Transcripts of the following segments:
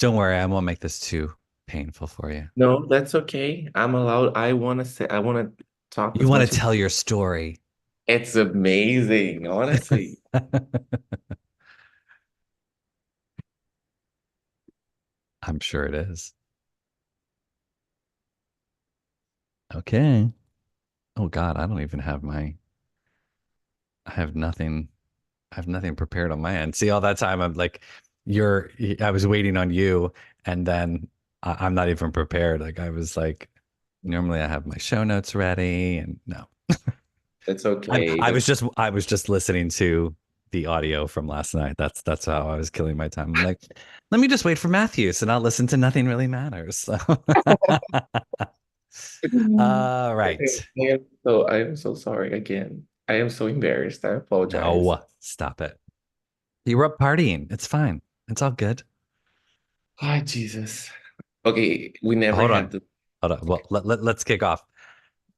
Don't worry, I won't make this too painful for you. No, that's okay. I'm allowed. I want to talk You as want much to as tell your story. it's amazing, honestly. I'm sure it is. Okay. Oh God, I don't even have I have nothing. I have nothing prepared on my end. See, all that time I'm like, you're, I was waiting on you, and then I'm not even prepared. Like I was like, normally I have my show notes ready, and no, It's okay. That's I was just listening to the audio from last night. That's how I was killing my time. I'm like, let me just wait for Matheus, and I'll listen to Nothing Really Matters. So, all right. I am so sorry again. I am so embarrassed. I apologize. No, stop it. You were up partying. It's fine. It's all good. Hi, Jesus. Okay, we never Hold had on. the Hold on. Well, okay. let's kick off.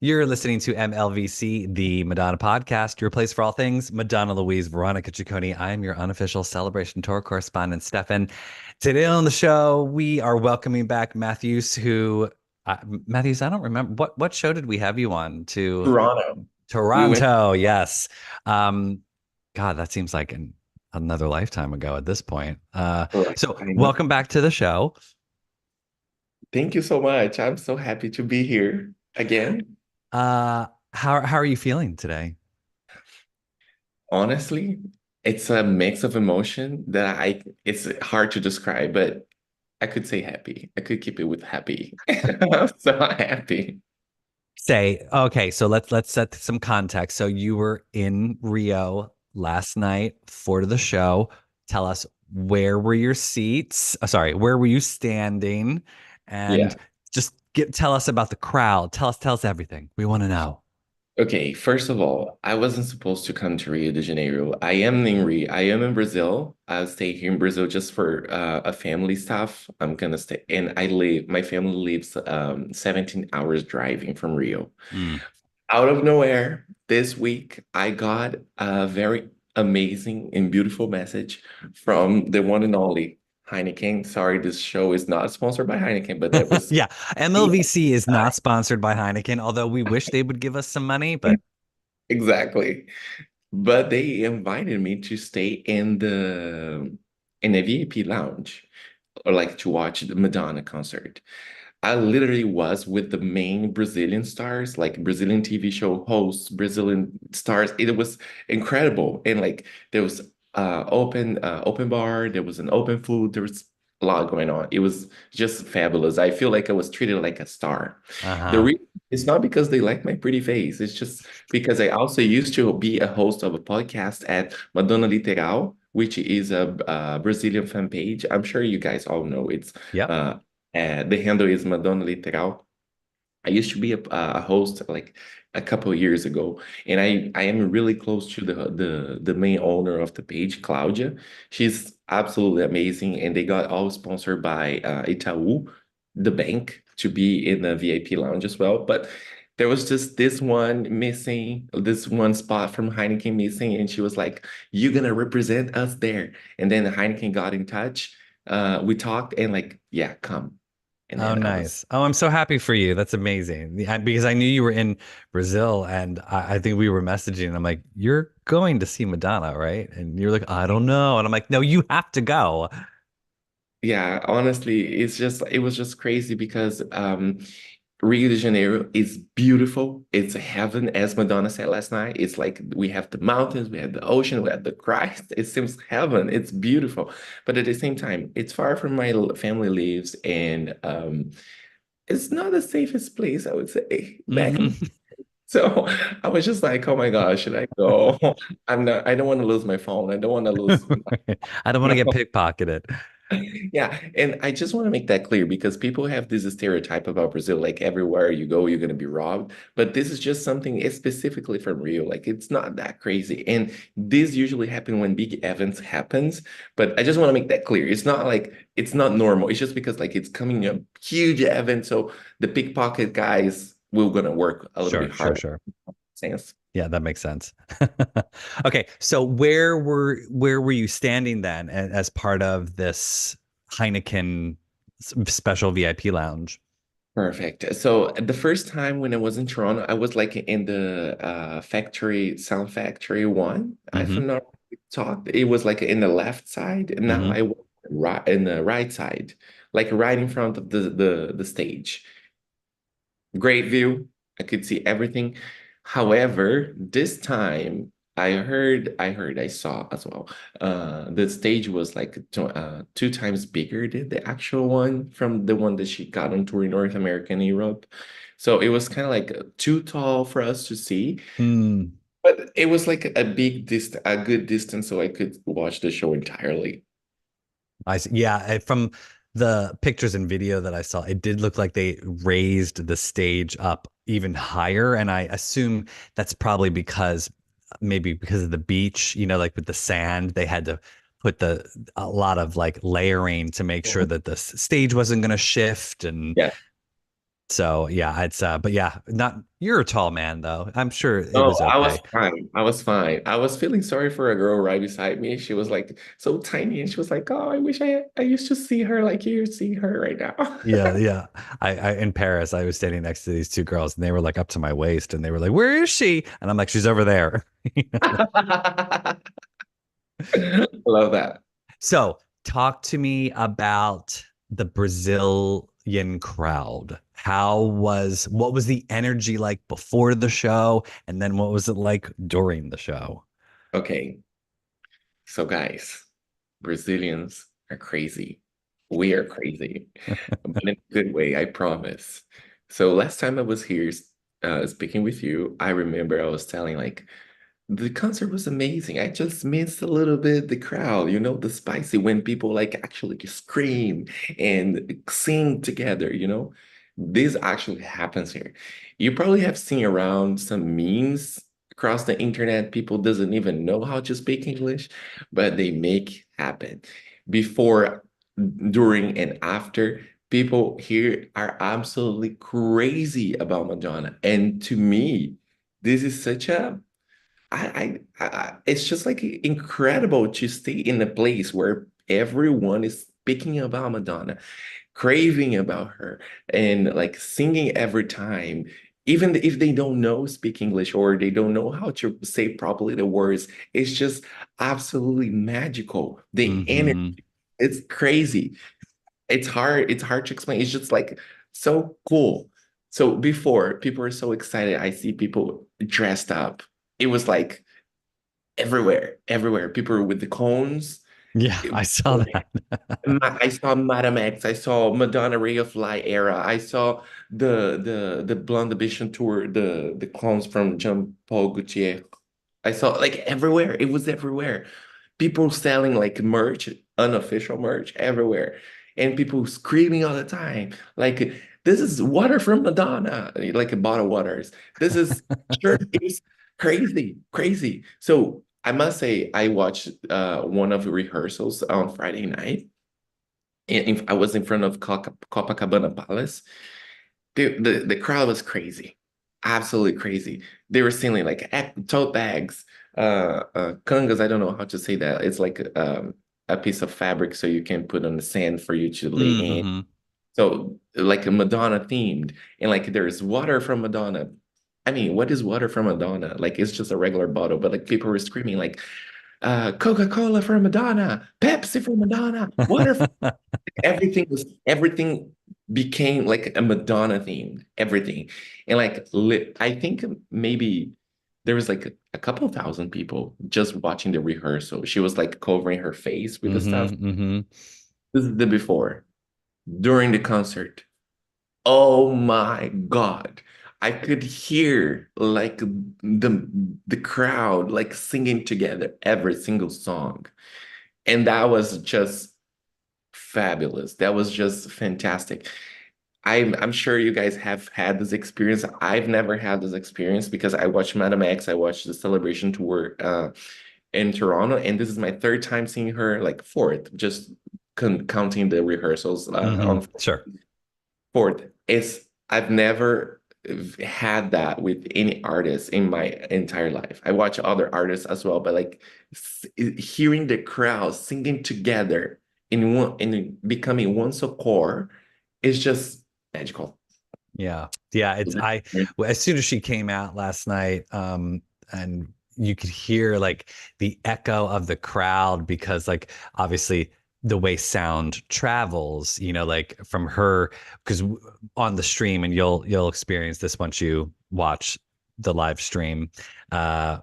You're listening to MLVC, the Madonna podcast, your place for all things Madonna Louise, Veronica Ciccone. I am your unofficial celebration tour correspondent, Stefan. Today on the show, we are welcoming back Matheus, Matheus, I don't remember what show did we have you on to Toronto. We went Toronto? Yes. Um, God, that seems like another lifetime ago at this point. right. So I know. welcome back to the show. Thank you so much. I'm so happy to be here again. How are you feeling today? Honestly, it's a mix of emotion that it's hard to describe, but I could say happy. I could keep it with happy. I'm so happy. Say, okay, so let's set some context. So you were in Rio last night for the show. Tell us, where were your seats? Sorry, where were you standing? And Yeah. just tell us about the crowd. Tell us everything. We want to know. Okay, first of all, I wasn't supposed to come to Rio de Janeiro. I am in Brazil. I'll stay here in Brazil just for a family stuff. I'm gonna stay, and my family lives 17 hours driving from Rio. Mm. Out of nowhere, this week, I got a very amazing and beautiful message from the one and only Heineken. Sorry, this show is not sponsored by Heineken, but that was Yeah, MLVC is not sponsored by Heineken, although we wish they would give us some money, but exactly. But they invited me to stay in the VIP lounge or like to watch the Madonna concert. I literally was with the main Brazilian stars, like Brazilian TV show hosts, Brazilian stars. It was incredible. And like there was open bar, there was an open food, there was a lot going on. It was just fabulous. I feel like I was treated like a star. The uh-huh. reason it's not because they like my pretty face. It's just because I also used to be a host of a podcast at Madonna Literal, which is a Brazilian fan page. I'm sure you guys all know it's Yep. uh, the handle is Madonna Literal. I used to be a host like a couple of years ago, and I am really close to the main owner of the page, Claudia. She's absolutely amazing, and they got all sponsored by Itaú, the bank, to be in the VIP lounge as well. But there was just this one missing, this one spot from Heineken missing, and she was like, "You're gonna represent us there." And then Heineken got in touch. We talked, and like, yeah, come. And Oh, then I was, nice. Oh, I'm so happy for you. That's amazing. Because I knew you were in Brazil, and I think we were messaging. And I'm like, you're going to see Madonna, right? And you're like, I don't know. And I'm like, no, you have to go. yeah, honestly, it was just crazy because Rio de Janeiro is beautiful. It's heaven, as Madonna said last night. It's like we have the mountains, we have the ocean, we have the Christ. It seems heaven. It's beautiful. But at the same time, it's far from my family lives, and it's not the safest place, I would say, back in. Hmm. So I was just like, oh my gosh, should I go? I don't want to lose my phone. I don't want to lose. I don't want to get pickpocketed. Yeah, and I just want to make that clear because people have this stereotype about Brazil, like everywhere you go, you're going to be robbed. But this is just something specifically from Rio. Like it's not that crazy. And this usually happen when big events happens. But I just want to make that clear. It's not like it's not normal. It's just because like it's coming a huge event. So the pickpocket guys will gonna work a little bit Sure, sure, harder. sure. Sense. Yeah, that makes sense. Okay, so where were you standing then as part of this Heineken special VIP lounge. Perfect. So the first time when I was in Toronto, I was like in the factory, Sound Factory one. If Mm-hmm. I'm not talked, it was like in the left side. And now Mm-hmm. I was right in the right side, like right in front of the stage. Great view. I could see everything. However, this time I saw as well. The stage was like two times bigger than the actual one from the one that she got on tour in North America and Europe. So it was kind of like too tall for us to see, Mm. but it was like a good distance so I could watch the show entirely. I see. Yeah, from the pictures and video that I saw, it did look like they raised the stage up even higher, and I assume that's probably because maybe because of the beach, like with the sand, they had to put a lot of like layering to make sure Mhm. that the stage wasn't going to shift, and Yeah. so yeah, it's but yeah, not you're a tall man though. I'm sure it No, was I was okay. fine. I was fine. I was feeling sorry for a girl right beside me. She was like so tiny, and she was like, "Oh, I wish I used to see her like you see her right now." Yeah, yeah. I in Paris, I was standing next to these two girls, and they were like up to my waist, and they were like, "Where is she?" And I'm like, "She's over there." Love that. So, talk to me about the Brazilian crowd. What was the energy like before the show, and then what was it like during the show? Okay, so guys, Brazilians are crazy. We are crazy, but in a good way, I promise. So last time I was here speaking with you, I remember I was telling like the concert was amazing. I just missed a little bit the crowd, the spicy when people like actually scream and sing together, This actually happens here. You probably have seen around some memes across the internet. People doesn't even know how to speak English, but they make happen. Before, during, and after, people here are absolutely crazy about Madonna. And to me, this is such a it's just like incredible to stay in a place where everyone is speaking about Madonna, craving about her, and like singing every time, even if they don't know speak English or they don't know how to say properly the words. It's just absolutely magical. The energy, Hmm. it's crazy. It's hard to explain. It's just like so cool. So before people are so excited, I see people dressed up. It was like everywhere, everywhere. People with the cones. Yeah, I saw that. I saw Madame X. I saw Madonna Ray of Light era. I saw the Blonde Ambition tour, the clones from Jean Paul Gaultier. I saw like everywhere. It was everywhere. People selling like merch, unofficial merch everywhere, and people screaming all the time, like this is water from Madonna, like a bottle of waters. This is sure it's crazy, crazy. So I must say, I watched one of the rehearsals on Friday night, and I was in front of Copacabana Palace. The crowd was crazy, absolutely crazy. They were selling like tote bags, kangas. I don't know how to say that. It's like a piece of fabric so you can put on the sand for you to lay in. Hmm. So like a Madonna themed, and like there's water from Madonna. I mean, what is water from Madonna? Like it's just a regular bottle, but like people were screaming like Coca-Cola for Madonna, Pepsi for Madonna, water everything became like a Madonna theme, everything. And like I think maybe there was like a couple thousand people just watching the rehearsal. She was like covering her face with the stuff. Hmm. Hmm. This is the before. During the concert. Oh my God. I could hear like the crowd like singing together every single song. And that was just fabulous. That was just fantastic. I'm sure you guys have had this experience. I've never had this experience because I watched Madame X, I watched the Celebration tour in Toronto, and this is my third time seeing her, like fourth, just counting the rehearsals Hmm. on Sure. fourth. I've never had that with any artist in my entire life. I watch other artists as well, but like hearing the crowd singing together in becoming one so core is just magical. Yeah. Yeah. As soon as she came out last night, and you could hear like the echo of the crowd because like obviously the way sound travels, like from her, because on the stream, and you'll experience this once you watch the live stream, uh,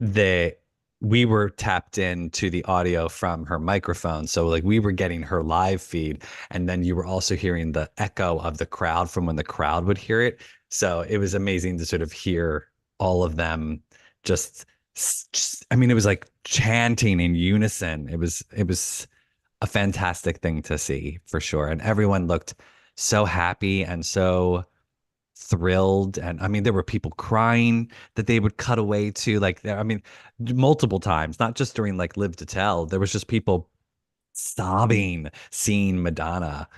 they we were tapped into the audio from her microphone, so like we were getting her live feed, and then you were also hearing the echo of the crowd from when the crowd would hear it. So it was amazing to sort of hear all of them just, I mean, it was like chanting in unison. It was a fantastic thing to see for sure, and everyone looked so happy and so thrilled. And I mean, there were people crying that they would cut away to, like, I mean, multiple times, not just during like Live to Tell. There was just people sobbing seeing Madonna.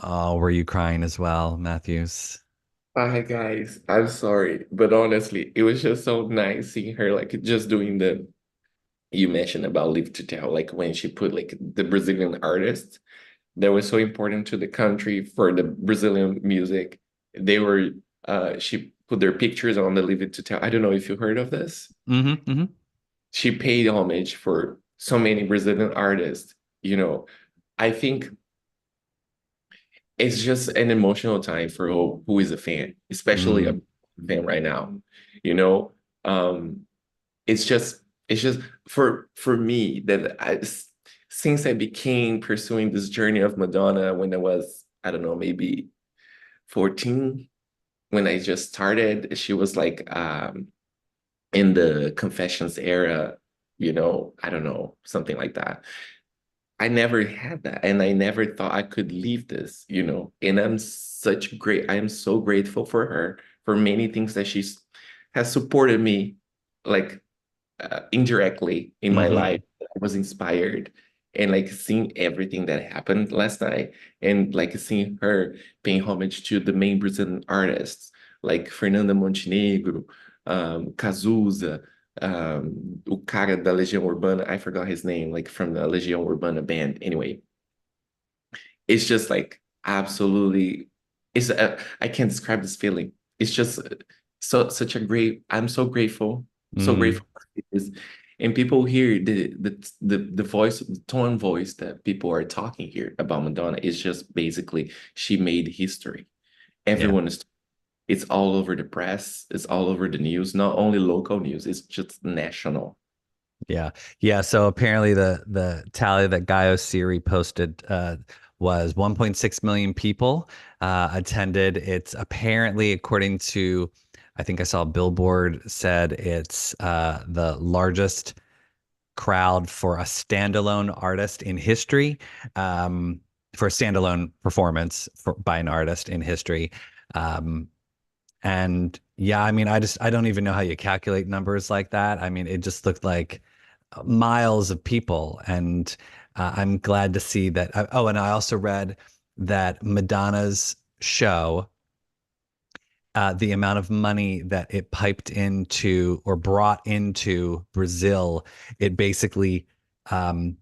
Oh, were you crying as well, Matheus? Hi guys, I'm sorry, but honestly, it was just so nice seeing her like just doing the you mentioned about Live to Tell, like when she put like the Brazilian artists that was so important to the country for the Brazilian music. They were she put their pictures on the Live to Tell. I don't know if you heard of this. Mm-hmm, mm-hmm. She paid homage for so many Brazilian artists. You know, I think it's just an emotional time for who is a fan, especially a Mm, fan right now. You know, um, it's just for me that since I became pursuing this journey of Madonna when I was, I don't know, maybe 14, when I just started, she was like in the Confessions era, I don't know, something like that. I never had that, and I never thought I could leave this. And I am so grateful for her for many things that she's has supported me, like indirectly in my mm-hmm. life. I was inspired, and like seeing everything that happened last night, and like seeing her paying homage to the main Brazilian artists like Fernanda Montenegro, Cazuza, o cara da Legião Urbana, I forgot his name, like from the Legião Urbana band. Anyway, it's just like absolutely, I can't describe this feeling. It's just such a great. I'm so grateful, so Mm, grateful for this. And people hear the voice, the tone voice that people are talking here about Madonna is just basically she made history. yeah. Everyone is. It's all over the press. It's all over the news. Not only local news. It's just national. Yeah. Yeah. So apparently the tally that Gaio Siri posted was 1.6 million people attended. It's apparently, according to, I think I saw Billboard said it's the largest crowd for a standalone artist in history, for a standalone performance by an artist in history. Um, and yeah, I mean, I don't even know how you calculate numbers like that. I mean, it just looked like miles of people. And I'm glad to see that. Oh, and I also read that Madonna's show, the amount of money that it piped into or brought into Brazil, it basically um,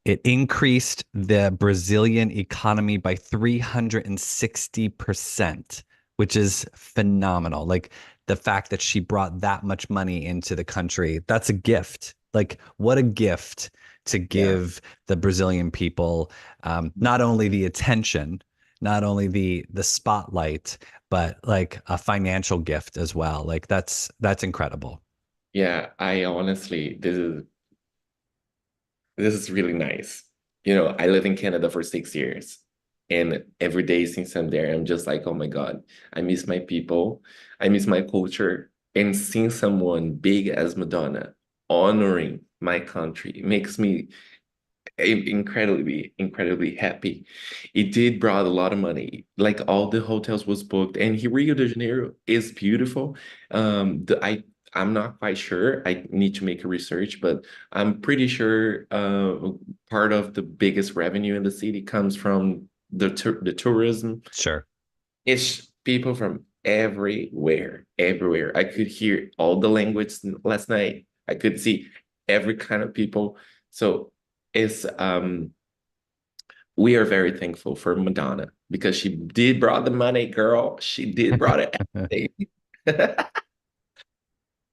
it increased the Brazilian economy by 360%, which is phenomenal. Like the fact that she brought that much money into the country, that's a gift. Like, what a gift to Yeah. give the Brazilian people, not only the attention, not only the spotlight, but like a financial gift as well. Like that's incredible. Yeah, I honestly, this is really nice. I live in Canada for 6 years, and every day since I'm there, I'm just like, oh my God, I miss my people, I miss my culture, and seeing someone big as Madonna honoring my country makes me incredibly, incredibly happy. It did brought a lot of money. Like all the hotels was booked, and here Rio de Janeiro is beautiful. I'm not quite sure. I need to make a research, but I'm pretty sure part of the biggest revenue in the city comes from the tourism. Sure. It's people from everywhere, everywhere. I could hear all the language last night. I could see every kind of people. So it's we are very thankful for Madonna because she did brought the money, girl. She did brought it.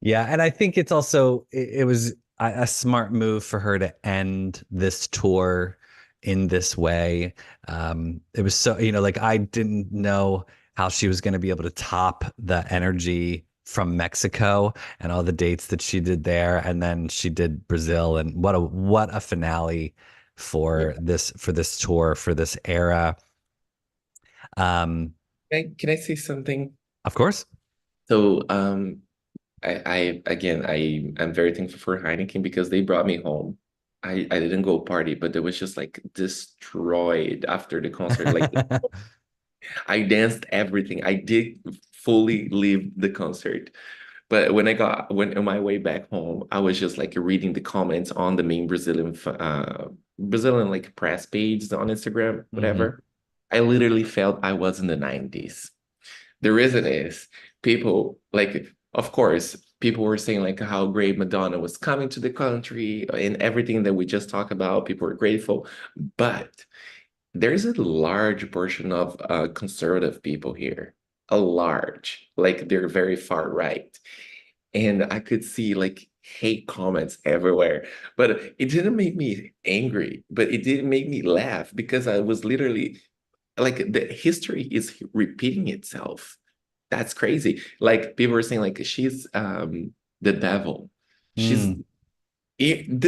Yeah, and I think it's also it was a smart move for her to end this tour in this way. It was so, like I didn't know how she was going to be able to top the energy from Mexico and all the dates that she did there, and then she did Brazil, and what a finale Yeah. for this tour for this era. Um, Can I say something? of course. So, I again, I'm very thankful for Heineken because they brought me home. I didn't go party, but it was just like destroyed after the concert. Like I danced everything. I did fully leave the concert. But when on my way back home, I was just like reading the comments on the main Brazilian like press pages on Instagram, Hmm. whatever. I literally felt I was in the 90s. The reason is people like, of course, people were saying like how great Madonna was coming to the country and everything that we just talked about. People were grateful, but there's a large portion of conservative people here, a large, like they're very far right. And I could see like hate comments everywhere, but it didn't make me angry, but it did make me laugh because I was literally like the history is repeating itself. That's crazy. Like people were saying, like she's the devil. She's Mm,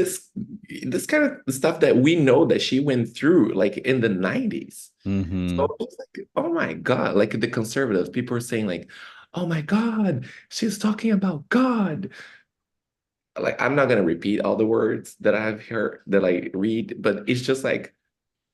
this kind of stuff that we know that she went through like in the 90s. So hmm. it's like, oh my God, like the conservatives, people are saying like, oh my God, she's talking about God. Like I'm not gonna repeat all the words that I've heard that I read, but it's just like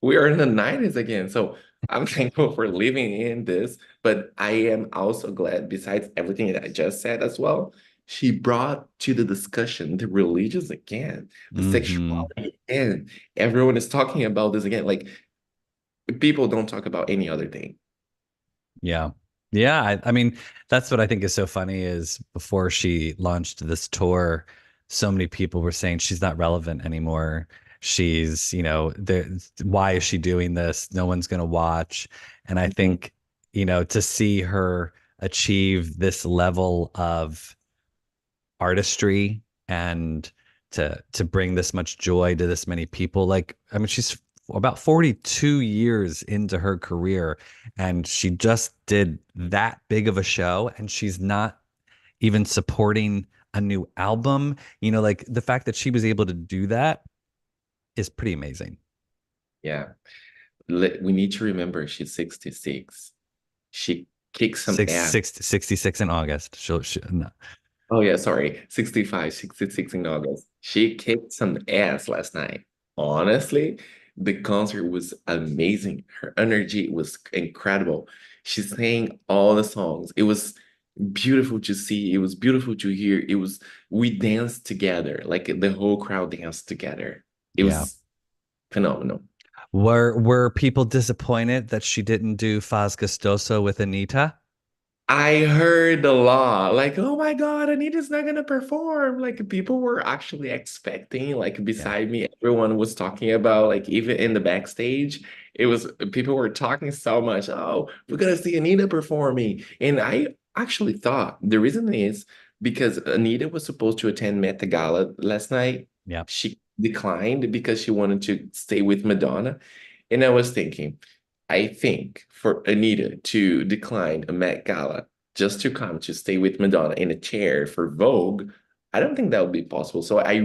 we are in the 90s again. So I'm thankful for living in this, but I am also glad, besides everything that I just said as well, she brought to the discussion the religions again, the Hmm. sexuality again. Everyone is talking about this again. Like people don't talk about any other thing. Yeah. Yeah. I mean, that's what I think is so funny is before she launched this tour, so many people were saying she's not relevant anymore. She's, why is she doing this? No one's going to watch. And I Mhm. think, to see her achieve this level of artistry and to bring this much joy to this many people. Like, I mean, she's about 42 years into her career and she just did that big of a show and she's not even supporting a new album. Like the fact that she was able to do that is pretty amazing. Yeah. We need to remember she's 66. She kicked some Six, ass. six, 66 in August. No. Oh yeah, sorry. 65, 66 in August. She kicked some ass last night. Honestly, the concert was amazing. Her energy was incredible. She sang all the songs. It was beautiful to see. It was beautiful to hear. We danced together. Like the whole crowd danced together. It Yeah. was phenomenal. Were people disappointed that she didn't do Faz Gustoso with Anita? I heard a lot, like, oh my God, Anita's not gonna perform. Like people were actually expecting, like Yeah. beside me, everyone was talking about, like even in the backstage, it was people were talking so much. Oh, we're gonna see Anita performing. And I actually thought the reason is because Anita was supposed to attend Met Gala last night. Yeah. She declined because she wanted to stay with Madonna. And I was thinking, I think for Anita to decline a Met Gala just to come to stay with Madonna in a chair for Vogue, I don't think that would be possible. So I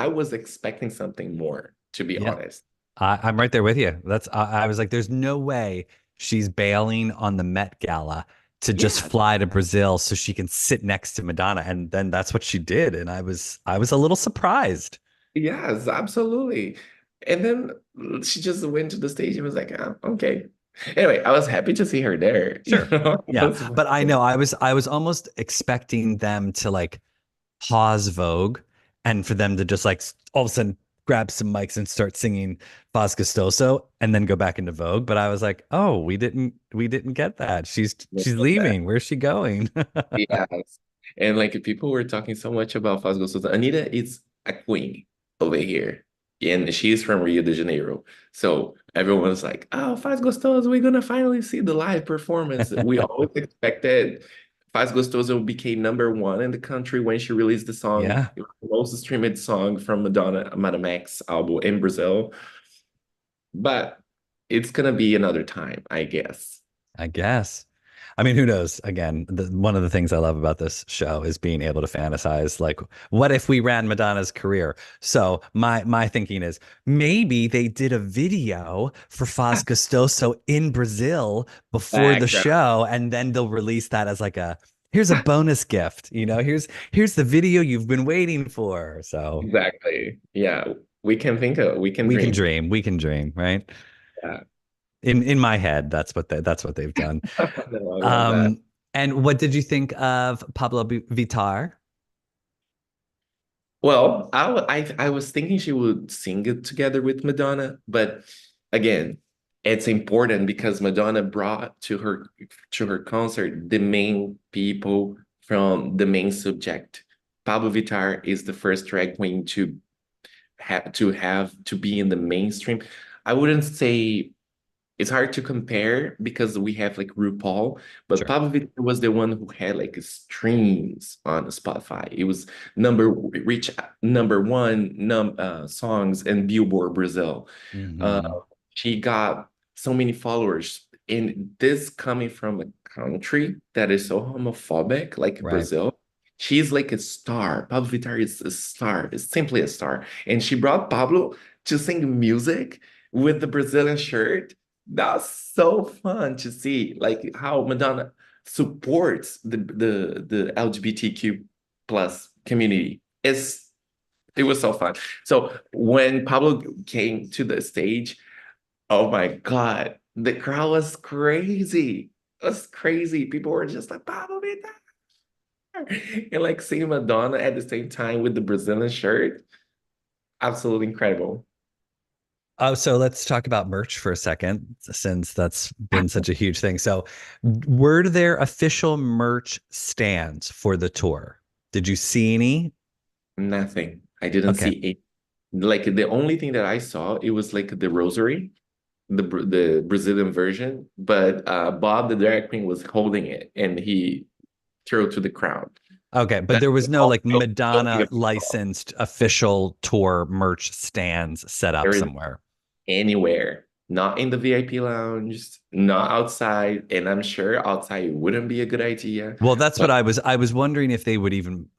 was expecting something more, to be Yeah. honest. I'm right there with you. I was like, there's no way she's bailing on the Met Gala to just Yeah, fly to Brazil so she can sit next to Madonna. And then that's what she did. And I was a little surprised. yes, absolutely. And then she just went to the stage and was like, oh, okay. Anyway, I was happy to see her there. Sure. Yeah. That's But I know I was almost expecting them to like pause Vogue and for them to just like all of a sudden grab some mics and start singing Faz Gustoso and then go back into Vogue. But I was like, oh, we didn't get that. She's leaving. Where's she going? Yes. And like people were talking so much about Faz Gostosa. Anita is a queen over here. and she's from Rio de Janeiro. So everyone was like, "Oh, Faz Gostoso, we're gonna finally see the live performance." We always expected Faz Gostoso became #1 in the country when she released the song. Yeah, It was the most streamed song from Madonna X album in Brazil. But it's gonna be another time, I guess. I guess. I mean, who knows? Again, one of the things I love about this show is being able to fantasize. Like, what if we ran Madonna's career? So my thinking is maybe they did a video for Foz Gostoso in Brazil before the Background. show, and then they'll release that as like a here's a bonus gift. Here's the video you've been waiting for. So Exactly. Yeah, we can we can dream. dream. We can dream, right? Yeah. In my head, that's what they've done. No, I love that. Um, and what did you think of Vittar? Well, I was thinking she would sing it together with Madonna, but again, it's important because Madonna brought to her concert the main people from the main subject. Pabllo Vittar is the first drag queen to be in the mainstream. I wouldn't say it's hard to compare because we have like RuPaul, but Sure. Pabllo Vittar was the one who had like streams on Spotify. It was number reach #1 songs in Billboard Brazil. Uh, Hmm. she got so many followers, and this coming from a country that is so homophobic, like Right. Brazil. She's like a star. Pabllo Vittar is a star. Is simply a star, and she brought Pablo to sing music with the Brazilian shirt. That's so fun to see, like how Madonna supports the LGBTQ plus community. It was so fun. So when Pablo came to the stage, oh my God, the crowd was crazy. It was crazy. People were just like Pablo Vittar and like seeing Madonna at the same time with the Brazilian shirt. Absolutely incredible. Oh, so let's talk about merch for a second, since that's been such a huge thing. So, were there official merch stands for the tour? Did you see any? Nothing. I didn't Okay. see it. Like the only thing that I saw, it was like the rosary, the Brazilian version, but Bob the drag queen was holding it and he threw it to the crowd. Okay, but That's there was no all. like Don't think Madonna of it. licensed official tour merch stands set up There is somewhere. anywhere, not in the VIP lounge, not outside, and I'm sure outside wouldn't be a good idea. Well, that's what But I was wondering if they would even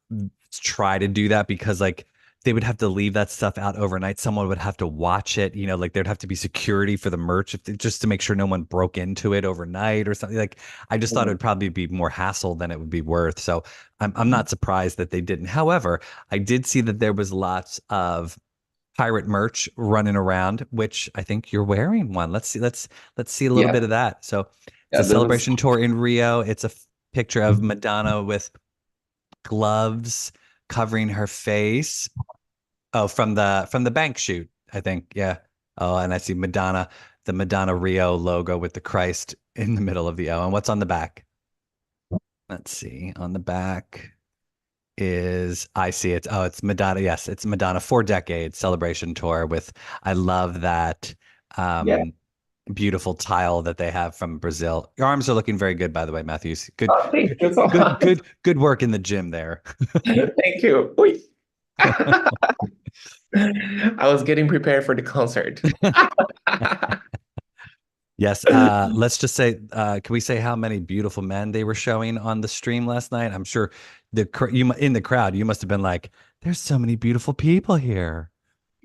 try to do that because like they would have to leave that stuff out overnight. Someone would have to watch it, like there'd have to be security for the merch just to make sure no one broke into it overnight or something. Like I just thought it would probably be more hassle than it would be worth. So I'm not surprised that they didn't. However, I did see that there was lots of pirate merch running around, which I think you're wearing one. Let's see a little bit yeah, of that. So it's yeah, a that was celebration tour in Rio. It's a picture of Madonna with gloves covering her face. Oh, from the bank shoot, I think. Yeah. Oh, and I see the Madonna Rio logo with the Christ in the middle of the O. And what's on the back? Let's see. On the back is I see it. Oh, it's Madonna. Yes, it's Madonna 4 decades celebration tour with I love that yeah. um beautiful tile that they have from Brazil. Your arms are looking very good, by the way, Matthews. Good, Oh, thank good, you so good, much. good, good work in the gym there. Thank you. Uy. I was getting prepared for the concert. Yes. Let's just say, can we say how many beautiful men they were showing on the stream last night? I'm sure in the crowd, you must have been like, "There's so many beautiful people here."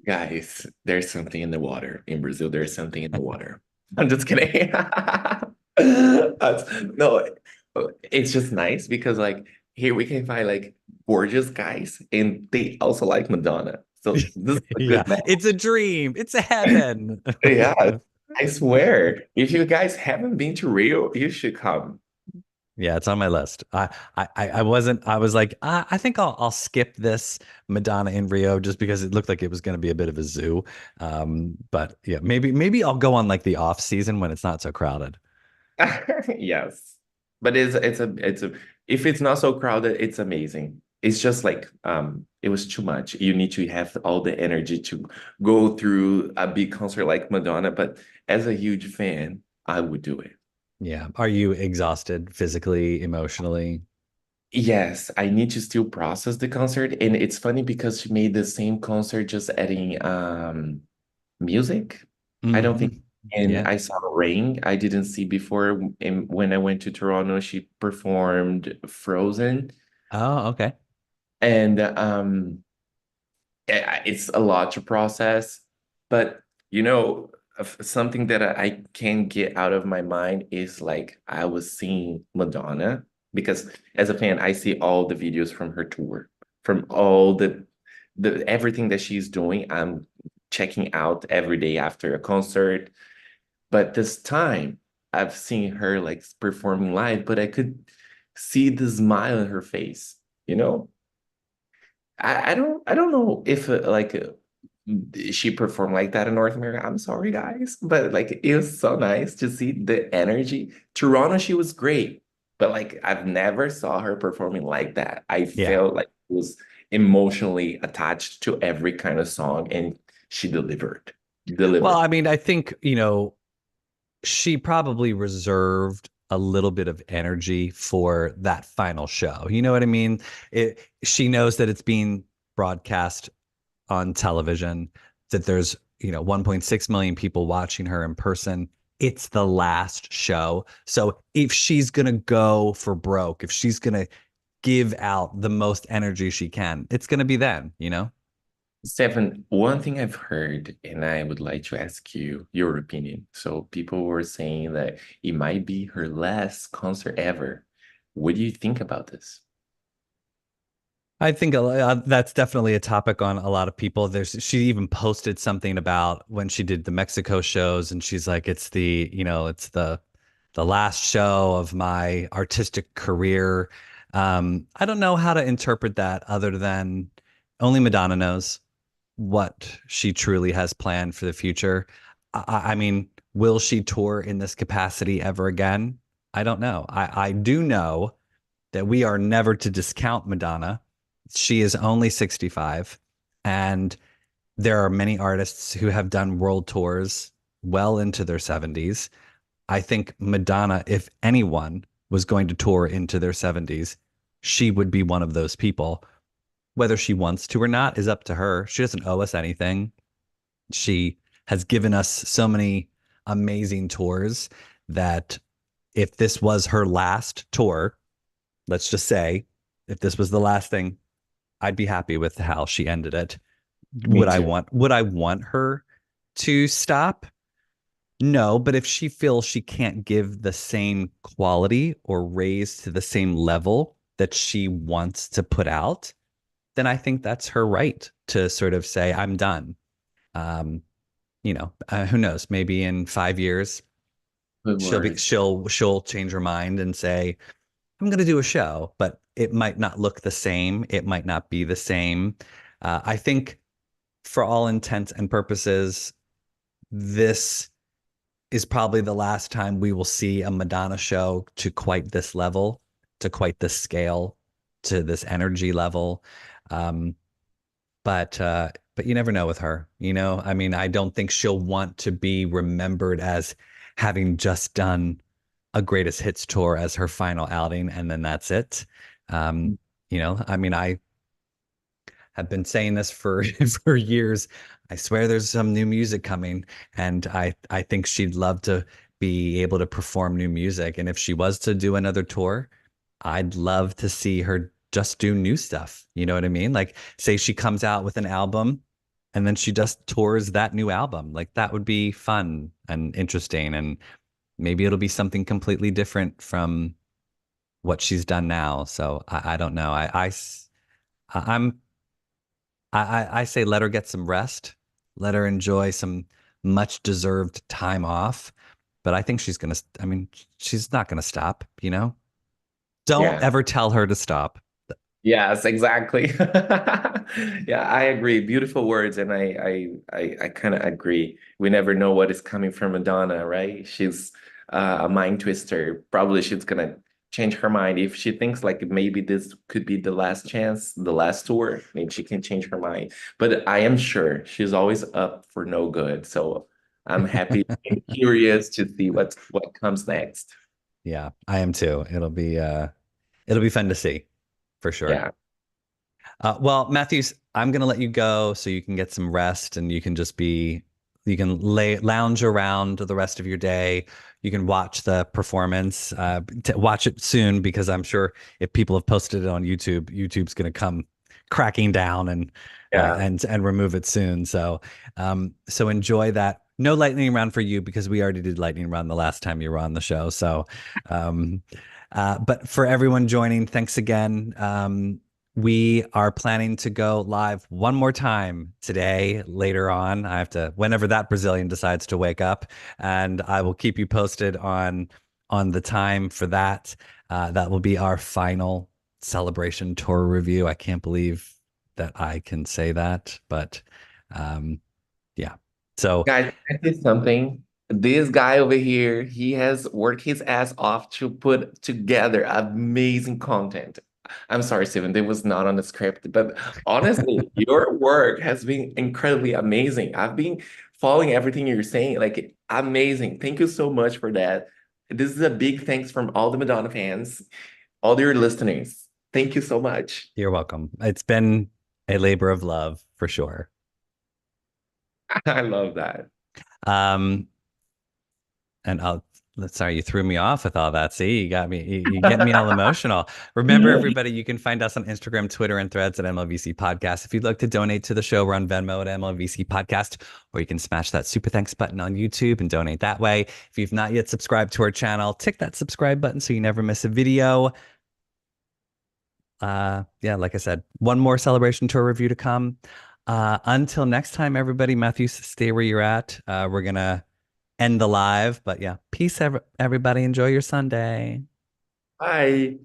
Guys, there's something in the water. In Brazil, there's something in the water. I'm just kidding. No, it's just nice because like here we can find like gorgeous guys and they also like Madonna. So this is a Yeah, good match. it's a dream. It's a heaven. Yeah, I swear. If you guys haven't been to Rio, you should come. Yeah, it's on my list. I wasn't. I was like, I think I'll skip this Madonna in Rio just because it looked like it was going to be a bit of a zoo. But yeah, maybe I'll go on like the off season when it's not so crowded. Yes. But it's a if it's not so crowded, it's amazing. It's just like It was too much. You need to have all the energy to go through a big concert like Madonna. But as a huge fan, I would do it. Yeah. Are you exhausted physically, emotionally? Yes, I need to still process the concert. And it's funny because she made the same concert just adding music. I don't think, Hmm. and Yeah. I saw Rain. I didn't see before. And when I went to Toronto, she performed Frozen. Oh, okay. And it's a lot to process, but you know, something that I can't get out of my mind is like I was seeing Madonna because as a fan, I see all the videos from her tour, from all the everything that she's doing. I'm checking out every day after a concert, but this time I've seen her like performing live, but I could see the smile in her face, you know? I don't know if she performed like that in North America. I'm sorry, guys, but like it was so nice to see the energy. Toronto, she was great, but like I've never saw her performing like that. I Yeah. felt like it was emotionally attached to every kind of song, and she delivered. Well, Delivered. I mean, I think, she probably reserved a little bit of energy for that final show. You know what I mean? She knows that it's being broadcast on television, that there's, 1.6 million people watching her in person. It's the last show. So if she's going to go for broke, if she's going to give out the most energy she can, it's going to be then. Stefan, one thing I've heard, and I would like to ask you your opinion. So people were saying that it might be her last concert ever. What do you think about this? I think that's definitely a topic on a lot of people. She even posted something about when she did the Mexico shows, and she's like, it's the last show of my artistic career. I don't know how to interpret that other than only Madonna knows what she truly has planned for the future. I mean, will she tour in this capacity ever again? I don't know. I do know that we are never to discount Madonna. She is only 65, and there are many artists who have done world tours well into their 70s. I think Madonna, if anyone was going to tour into their 70s, she would be one of those people. Whether she wants to or not is up to her. She doesn't owe us anything. She has given us so many amazing tours that if this was her last tour, let's just say, if this was the last thing, I'd be happy with how she ended it. Me too. Would I want her to stop? No, but if she feels she can't give the same quality or raise to the same level that she wants to put out, then I think that's her right to sort of say, I'm done. Um, who knows? Maybe in 5 years, Good word. she'll change her mind and say, I'm going to do a show, but it might not look the same. It might not be the same. I think for all intents and purposes, this is probably the last time we will see a Madonna show to quite this level, to quite this scale, to this energy level. Um, but you never know with her, I mean, I don't think she'll want to be remembered as having just done a greatest hits tour as her final outing, and then that's it. Um, I mean, I have been saying this for for years. I swear there's some new music coming, and I think she'd love to be able to perform new music. And if she was to do another tour, I'd love to see her just do new stuff. You know what I mean? Like, say she comes out with an album and then she just tours that new album. Like, that would be fun and interesting. And maybe it'll be something completely different from what she's done now. So I don't know. I'm I say let her get some rest, let her enjoy some much deserved time off. But I think I mean, she's not gonna stop. Don't Yeah. ever tell her to stop. Yes, exactly. Yeah, I agree. Beautiful words, and I kind of agree. We never know what is coming from Madonna, right? She's a mind twister. Probably she's gonna change her mind. If she thinks like maybe this could be the last chance, the last tour, maybe she can change her mind. But I am sure she's always up for no good. So I'm happy and curious to see what comes next. Yeah, I am too. It'll be fun to see for sure. Yeah. Well, Matthews, I'm gonna let you go so you can get some rest and you can lounge around the rest of your day. You can watch the performance, watch it soon because I'm sure if people have posted it on YouTube, YouTube's gonna come cracking down Yeah. and remove it soon. So enjoy that. No lightning round for you because we already did lightning round the last time you were on the show. Um, but for everyone joining, thanks again. We are planning to go live one more time today, later on. I have to, whenever that Brazilian decides to wake up, and I will keep you posted on the time for that. That will be our final celebration tour review. I can't believe that I can say that, but um, yeah. So Guys, I did something. This guy over here, he has worked his ass off to put together amazing content. I'm sorry, Steven, that was not on the script, but honestly, your work has been incredibly amazing. I've been following everything you're saying, like amazing. Thank you so much for that. This is a big thanks from all the Madonna fans, all your listeners. Thank you so much. you're welcome. It's been a labor of love for sure. I love that. Um, And I'll, sorry, you threw me off with all that. See, you got me, you get me all emotional. Remember, everybody, you can find us on Instagram, Twitter, and Threads at MLVC Podcast. If you'd like to donate to the show, we're on Venmo at MLVC Podcast, or you can smash that super thanks button on YouTube and donate that way. If you've not yet subscribed to our channel, tick that subscribe button so you never miss a video. Yeah, like I said, one more celebration tour review to come. Until next time, everybody, Matthews, stay where you're at. We're gonna end the live. But yeah, peace, everybody. Enjoy your Sunday. Bye.